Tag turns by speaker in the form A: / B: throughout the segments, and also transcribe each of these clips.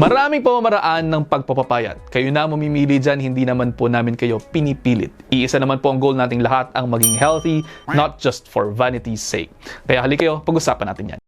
A: Maraming pamamaraan ng pagpapapayat. Kayo na mamimili dyan, hindi naman po namin kayo pinipilit. Iisa naman po ang goal nating lahat, ang maging healthy, not just for vanity's sake. Kaya halika kayo, pag-usapan natin yan.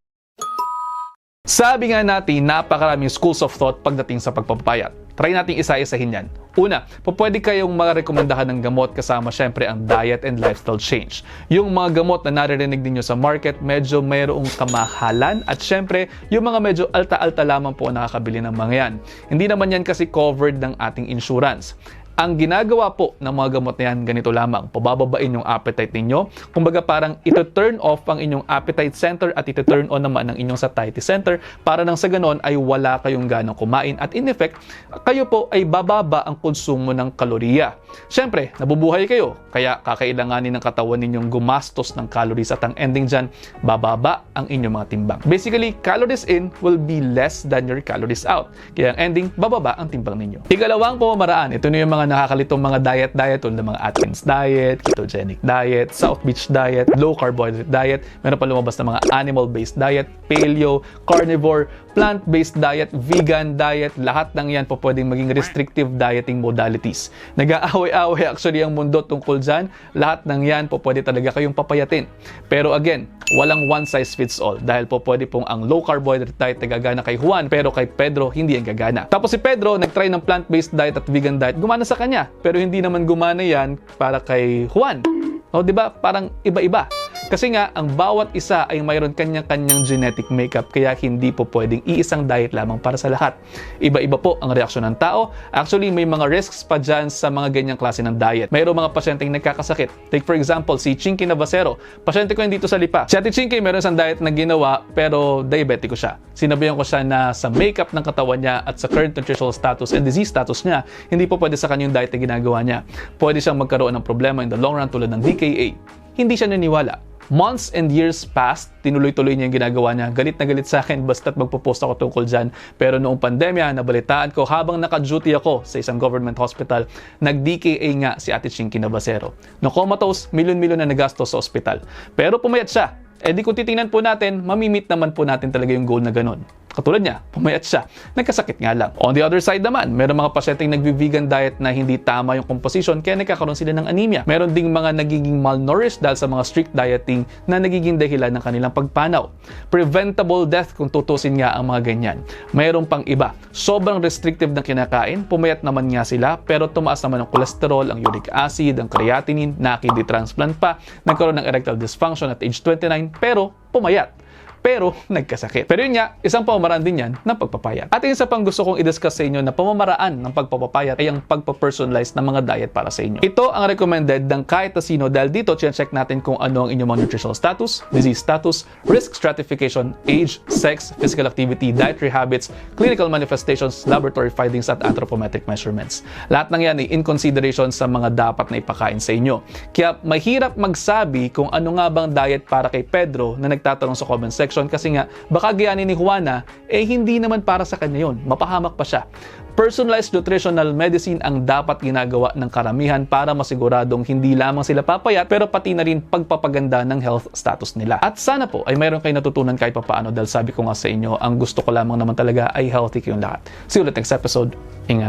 A: Sabi nga natin, napakaraming schools of thought pagdating sa pagpapapayat. Try nating isa-isahin yan. Una, pwede kayong marekomendahan ng gamot kasama syempre ang diet and lifestyle change. Yung mga gamot na naririnig ninyo sa market, medyo mayroong kamahalan at syempre, yung mga medyo alta-alta lamang po nakakabili ng mga yan. Hindi naman yan kasi covered ng ating insurance. Ang ginagawa po ng mga gamot na yan, ganito lamang. Pabababain yung appetite ninyo. Kumbaga parang ito-turn off ang inyong appetite center at ito-turn on naman ang inyong satiety center para nang sa ganon ay wala kayong ganang kumain. At in effect, kayo po ay bababa ang konsumo ng kaloriya. Siyempre, nabubuhay kayo. Kaya kakailanganin ng katawan ninyong gumastos ng calories at ang ending dyan, bababa ang inyong mga timbang. Basically, calories in will be less than your calories out. Kaya ang ending, bababa ang timbang ninyo. Ikalawang pamamaraan, ito na yung mga nakakalitong mga diet tulad ng mga Atkins diet, ketogenic diet, South Beach diet, low carbohydrate diet, meron pa lumabas na mga animal-based diet, paleo, carnivore, plant-based diet, vegan diet, lahat ng yan po pwedeng maging restrictive dieting modalities. Nag-aaway-aaway actually ang mundo tungkol dyan, lahat ng yan po pwede talaga kayong papayatin. Pero again, walang one size fits all dahil po pwede pong ang low carbohydrate diet na gagana kay Juan pero kay Pedro hindi yan gagana. Tapos si Pedro nag-try ng plant-based diet at vegan diet, gumana sa kanya pero hindi naman gumana yan para kay Juan. O, di ba? Parang iba-iba. Kasi nga, ang bawat isa ay mayroon kanya-kanyang genetic makeup kaya hindi po pwedeng iisang diet lamang para sa lahat. Iba-iba po ang reaksyon ng tao. Actually, may mga risks pa dyan sa mga ganyang klase ng diet. Mayroong mga pasyenteng nagkakasakit. Take for example, si Chinky Navasero. Pasyente ko yun dito sa Lipa. Si Ate Chinky, mayroon isang diet na ginawa pero diabetico siya. Sinabihan ko siya na sa makeup ng katawan niya at sa current nutritional status and disease status niya, hindi po pwede sa kanya yung diet na ginagawa niya. Pwede siyang magkaroon ng problema in the long run tulad ng DKA. Hindi siya naniniwala. Months and years passed, tinuloy-tuloy niya yung ginagawa niya. Galit na galit sa akin basta't magpo-post ako tungkol dyan. Pero noong pandemya, nabalitaan ko habang naka-duty ako sa isang government hospital, nag-DKA nga si Ate Chinky Navasero. No comatose, milyon-milyon na nagastos sa ospital. Pero pumayat siya. Eh di kung titingnan po natin, mamimit naman po natin talaga yung goal na ganun. Katulad niya, pumayat siya. Nagkasakit nga lang. On the other side naman, meron mga pasyenteng nagvi-vegan diet na hindi tama yung composition kaya nagkakaroon sila ng anemia. Meron ding mga nagiging malnourished dahil sa mga strict dieting na nagiging dahilan ng kanilang pagpanaw. Preventable death kung tutusin nga ang mga ganyan. Meron pang iba. Sobrang restrictive ng kinakain, pumayat naman nga sila pero tumaas naman ang cholesterol, ang uric acid, ang creatinine, na-kidney transplant pa, nagkaroon ng erectile dysfunction at age 29 pero pumayat. Pero nagkasakit. Pero yun nga, isang pamamaraan din yan ng pagpapayat. At isa pang gusto kong i-discuss sa inyo na pamamaraan ng pagpapapayat ay ang pagpapersonalize ng mga diet para sa inyo. Ito ang recommended ng kahit na sino dahil dito check natin kung ano ang inyong mga nutritional status, disease status, risk stratification, age, sex, physical activity, dietary habits, clinical manifestations, laboratory findings at anthropometric measurements. Lahat ng yan ay in consideration sa mga dapat na ipakain sa inyo. Kaya mahirap magsabi kung ano nga bang diet para kay Pedro na nagtatanong sa comment section kasi nga baka gayanin ni Juana hindi naman para sa kanya yun, mapahamak pa siya. Personalized nutritional medicine ang dapat ginagawa ng karamihan para masiguradong hindi lamang sila papayat pero pati na rin pagpapaganda ng health status nila. At sana po ay mayroon kayo natutunan kahit papaano dahil sabi ko nga sa inyo, ang gusto ko lamang naman talaga ay healthy kayong lahat. See you ulit next episode. Ingat.